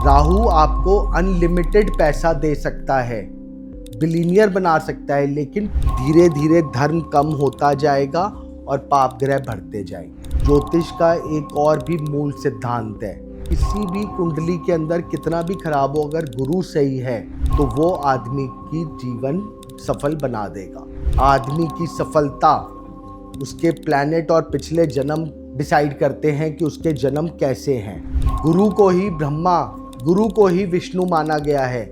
राहु आपको अनलिमिटेड पैसा दे सकता है, बिलीनियर बना सकता है, लेकिन धीरे धीरे धर्म कम होता जाएगा और पाप ग्रह बढ़ते जाएंगे। ज्योतिष का एक और भी मूल सिद्धांत है, किसी भी कुंडली के अंदर कितना भी खराब हो, अगर गुरु सही है तो वो आदमी की जीवन सफल बना देगा। आदमी की सफलता उसके प्लैनेट और पिछले जन्म डिसाइड करते हैं कि उसके जन्म कैसे हैं। गुरु को ही ब्रह्मा, गुरु को ही विष्णु माना गया है।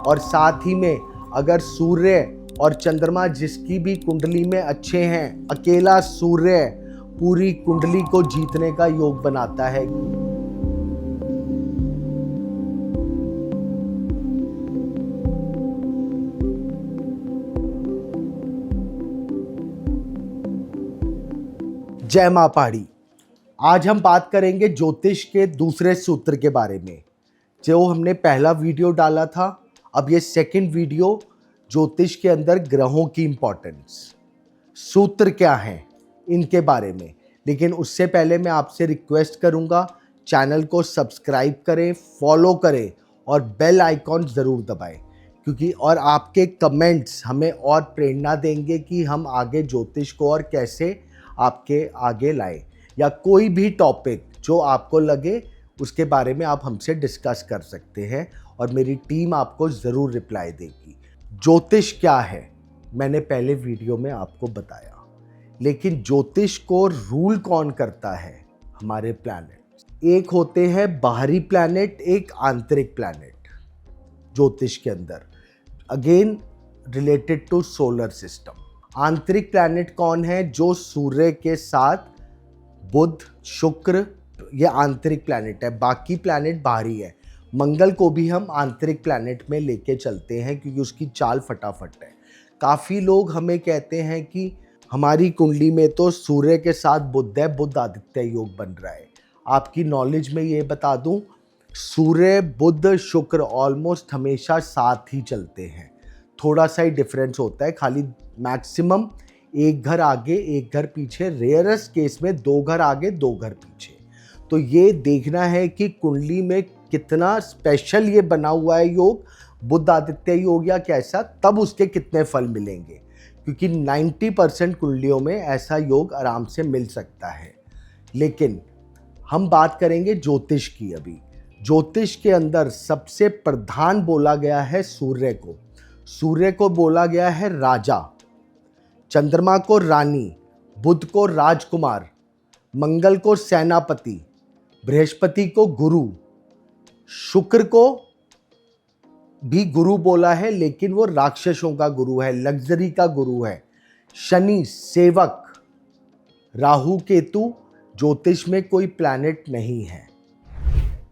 और साथ ही में अगर सूर्य और चंद्रमा जिसकी भी कुंडली में अच्छे हैं, अकेला सूर्य पूरी कुंडली को जीतने का योग बनाता है। जय मां पहाड़ी। आज हम बात करेंगे ज्योतिष के दूसरे सूत्र के बारे में। जो हमने पहला वीडियो डाला था, अब ये सेकंड वीडियो ज्योतिष के अंदर ग्रहों की इंपॉर्टेंस, सूत्र क्या हैं इनके बारे में। लेकिन उससे पहले मैं आपसे रिक्वेस्ट करूंगा, चैनल को सब्सक्राइब करें, फॉलो करें और बेल आइकॉन ज़रूर दबाएं, क्योंकि और आपके कमेंट्स हमें और प्रेरणा देंगे कि हम आगे ज्योतिष को और कैसे आपके आगे लाएं, या कोई भी टॉपिक जो आपको लगे उसके बारे में आप हमसे डिस्कस कर सकते हैं और मेरी टीम आपको ज़रूर रिप्लाई देगी। ज्योतिष क्या है मैंने पहले वीडियो में आपको बताया, लेकिन ज्योतिष को रूल कौन करता है? हमारे प्लैनेट। एक होते हैं बाहरी प्लैनेट, एक आंतरिक प्लैनेट ज्योतिष के अंदर, again related to solar system. आंतरिक प्लैनेट कौन है? जो सूर्य के साथ बुध, शुक्र, ये आंतरिक प्लैनेट है। बाकी प्लैनेट बाहरी है। मंगल को भी हम आंतरिक प्लैनेट में लेके चलते हैं क्योंकि उसकी चाल फटाफट है। काफ़ी लोग हमें कहते हैं कि हमारी कुंडली में तो सूर्य के साथ बुध है, बुध आदित्य योग बन रहा है। आपकी नॉलेज में ये बता दूं, सूर्य, बुध, शुक्र ऑलमोस्ट हमेशा साथ ही चलते हैं। थोड़ा सा ही डिफरेंस होता है, खाली मैक्सिमम एक घर आगे एक घर पीछे, रेयरेस्ट केस में 2 घर आगे 2 घर पीछे। तो ये देखना है कि कुंडली में कितना स्पेशल ये बना हुआ है योग, बुध आदित्य योग या कैसा, तब उसके कितने फल मिलेंगे। क्योंकि 90% कुंडलियों में ऐसा योग आराम से मिल सकता है। लेकिन हम बात करेंगे ज्योतिष की। अभी ज्योतिष के अंदर सबसे प्रधान बोला गया है सूर्य को। सूर्य को बोला गया है राजा, चंद्रमा को रानी, बुध को राजकुमार, मंगल को सेनापति, बृहस्पति को गुरु, शुक्र को भी गुरु बोला है लेकिन वो राक्षसों का गुरु है, लग्जरी का गुरु है, शनि सेवक, राहु केतु ज्योतिष में कोई प्लैनेट नहीं है।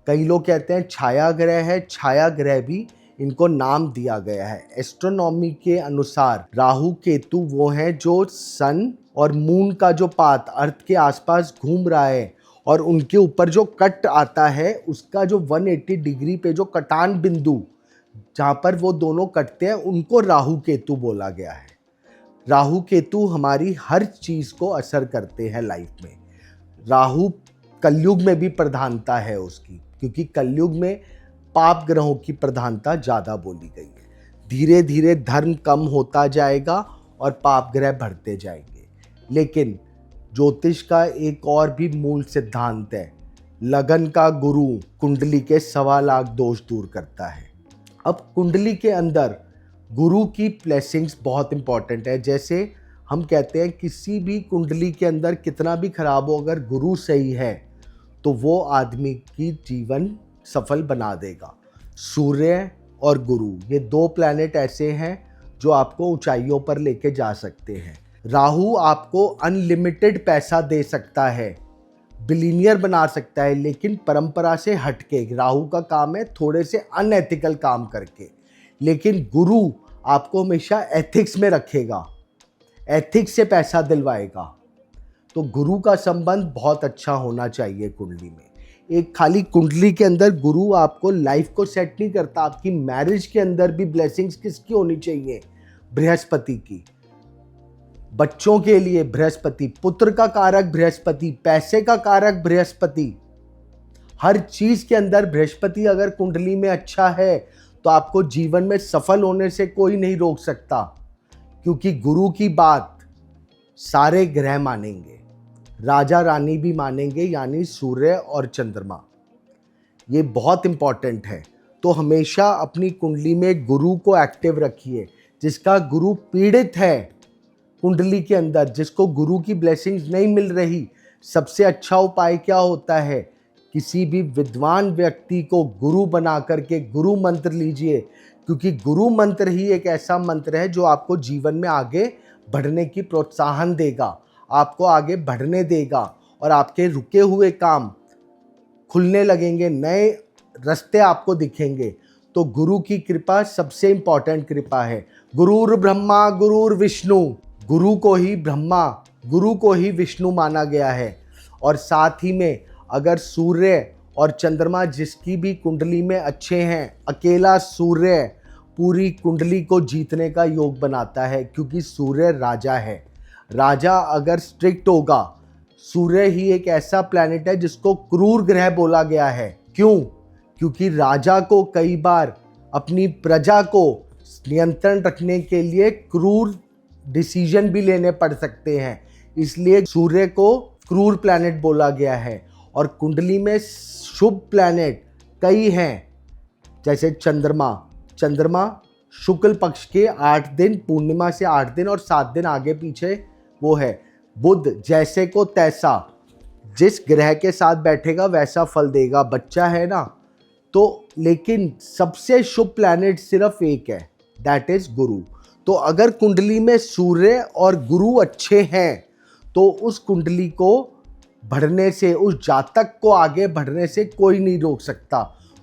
कई लोग कहते हैं छाया ग्रह है, छाया ग्रह भी इनको नाम दिया गया है। एस्ट्रोनॉमी के अनुसार राहु केतु वो हैं जो सन और मून का जो पाथ अर्थ के आसपास घूम रहा है और उनके ऊपर जो कट आता है उसका जो 180 डिग्री पे जो कटान बिंदु जहाँ पर वो दोनों कटते हैं, उनको राहु केतु बोला गया है। राहु केतु हमारी हर चीज़ को असर करते हैं लाइफ में। राहु कलयुग में भी प्रधानता है उसकी, क्योंकि कलयुग में पाप ग्रहों की प्रधानता ज़्यादा बोली गई है। धीरे धीरे धर्म कम होता जाएगा और पाप ग्रह बढ़ते जाएंगे। लेकिन ज्योतिष का एक और भी मूल सिद्धांत है, लगन का गुरु कुंडली के 1.25 लाख दोष दूर करता है। अब कुंडली के अंदर गुरु की ब्लेसिंग्स बहुत इंपॉर्टेंट है। जैसे हम कहते हैं किसी भी कुंडली के अंदर कितना भी खराब हो, अगर गुरु सही है तो वो आदमी की जीवन सफल बना देगा। सूर्य और गुरु ये 2 प्लैनेट ऐसे हैं जो आपको ऊंचाइयों पर लेके जा सकते हैं। राहु आपको अनलिमिटेड पैसा दे सकता है, बिलीनियर बना सकता है, लेकिन परंपरा से हटके। राहु का काम है थोड़े से अनएथिकल काम करके, लेकिन गुरु आपको हमेशा एथिक्स में रखेगा, एथिक्स से पैसा दिलवाएगा। तो गुरु का संबंध बहुत अच्छा होना चाहिए कुंडली में। एक खाली कुंडली के अंदर गुरु आपको लाइफ को सेट नहीं करता, आपकी मैरिज के अंदर भी ब्लेसिंग्स किसकी होनी चाहिए? बृहस्पति की। बच्चों के लिए बृहस्पति, पुत्र का कारक बृहस्पति, पैसे का कारक बृहस्पति, हर चीज के अंदर बृहस्पति अगर कुंडली में अच्छा है तो आपको जीवन में सफल होने से कोई नहीं रोक सकता, क्योंकि गुरु की बात सारे ग्रह मानेंगे, राजा रानी भी मानेंगे, यानी सूर्य और चंद्रमा। ये बहुत इंपॉर्टेंट है। तो हमेशा अपनी कुंडली में गुरु को एक्टिव रखिए। जिसका गुरु पीड़ित है कुंडली के अंदर, जिसको गुरु की ब्लेसिंग्स नहीं मिल रही, सबसे अच्छा उपाय क्या होता है? किसी भी विद्वान व्यक्ति को गुरु बना करके गुरु मंत्र लीजिए, क्योंकि गुरु मंत्र ही एक ऐसा मंत्र है जो आपको जीवन में आगे बढ़ने की प्रोत्साहन देगा, आपको आगे बढ़ने देगा और आपके रुके हुए काम खुलने लगेंगे, नए रास्ते आपको दिखेंगे। तो गुरु की कृपा सबसे इंपॉर्टेंट कृपा है। गुरुर ब्रह्मा गुरुर विष्णु, गुरु को ही ब्रह्मा, गुरु को ही विष्णु माना गया है। और साथ ही में अगर सूर्य और चंद्रमा जिसकी भी कुंडली में अच्छे हैं, अकेला सूर्य पूरी कुंडली को जीतने का योग बनाता है, क्योंकि सूर्य राजा है। राजा अगर स्ट्रिक्ट होगा, सूर्य ही एक ऐसा प्लैनेट है जिसको क्रूर ग्रह बोला गया है। क्यों? क्योंकि राजा को कई बार अपनी प्रजा को नियंत्रण रखने के लिए क्रूर डिसीजन भी लेने पड़ सकते हैं, इसलिए सूर्य को क्रूर प्लैनेट बोला गया है। और कुंडली में शुभ प्लैनेट कई हैं, जैसे चंद्रमा शुक्ल पक्ष के 8 दिन, पूर्णिमा से 8 दिन और 7 दिन आगे पीछे वो है। बुध जैसे को तैसा, जिस ग्रह के साथ बैठेगा वैसा फल देगा, बच्चा है ना। तो लेकिन सबसे शुभ प्लैनेट सिर्फ एक है, दैट इज गुरु। तो अगर कुंडली में सूर्य और गुरु अच्छे हैं तो उस कुंडली को बढ़ने से, उस जातक को आगे बढ़ने से कोई नहीं रोक सकता।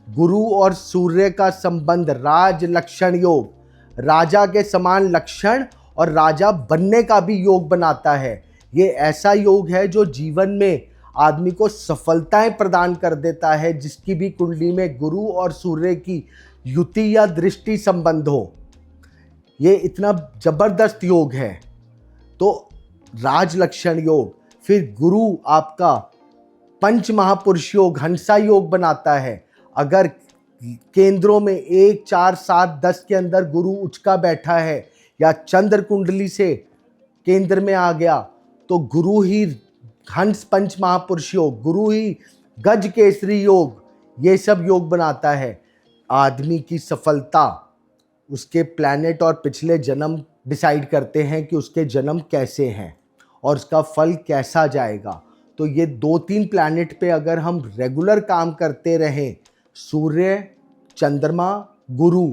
गुरु और सूर्य का संबंध राज लक्षण योग, राजा के समान लक्षण और राजा बनने का भी योग बनाता है। ये ऐसा योग है जो जीवन में आदमी को सफलताएं प्रदान कर देता है, जिसकी भी कुंडली में गुरु और सूर्य की युति या दृष्टि संबंध हो। ये इतना जबरदस्त योग है। तो राज लक्षण योग, फिर गुरु आपका पंच महापुरुष योग, हंसा योग बनाता है। अगर केंद्रों में 1, 4, 7, 10 के अंदर गुरु उचका बैठा है या चंद्र कुंडली से केंद्र में आ गया, तो गुरु ही हंस पंच महापुरुष योग, गुरु ही गज केसरी योग, ये सब योग बनाता है। आदमी की सफलता उसके प्लैनेट और पिछले जन्म डिसाइड करते हैं कि उसके जन्म कैसे हैं और उसका फल कैसा जाएगा। तो ये 2-3 प्लैनेट पे अगर हम रेगुलर काम करते रहें, सूर्य, चंद्रमा, गुरु,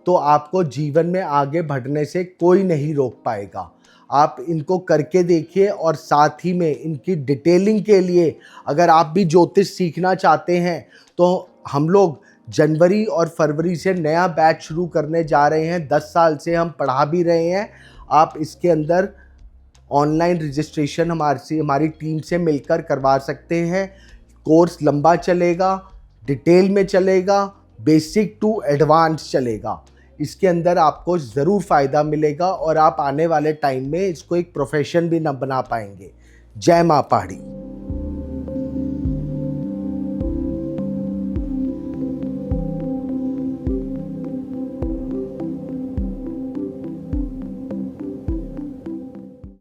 तो आपको जीवन में आगे बढ़ने से कोई नहीं रोक पाएगा। आप इनको करके देखिए। और साथ ही में इनकी डिटेलिंग के लिए अगर आप भी ज्योतिष सीखना चाहते हैं तो हम लोग जनवरी और फरवरी से नया बैच शुरू करने जा रहे हैं। 10 साल से हम पढ़ा भी रहे हैं। आप इसके अंदर ऑनलाइन रजिस्ट्रेशन हमारी टीम से मिलकर करवा सकते हैं। कोर्स लंबा चलेगा, डिटेल में चलेगा, बेसिक टू एडवांस चलेगा। इसके अंदर आपको ज़रूर फ़ायदा मिलेगा और आप आने वाले टाइम में इसको एक प्रोफेशन भी न बना पाएंगे। जय माँ पहाड़ी।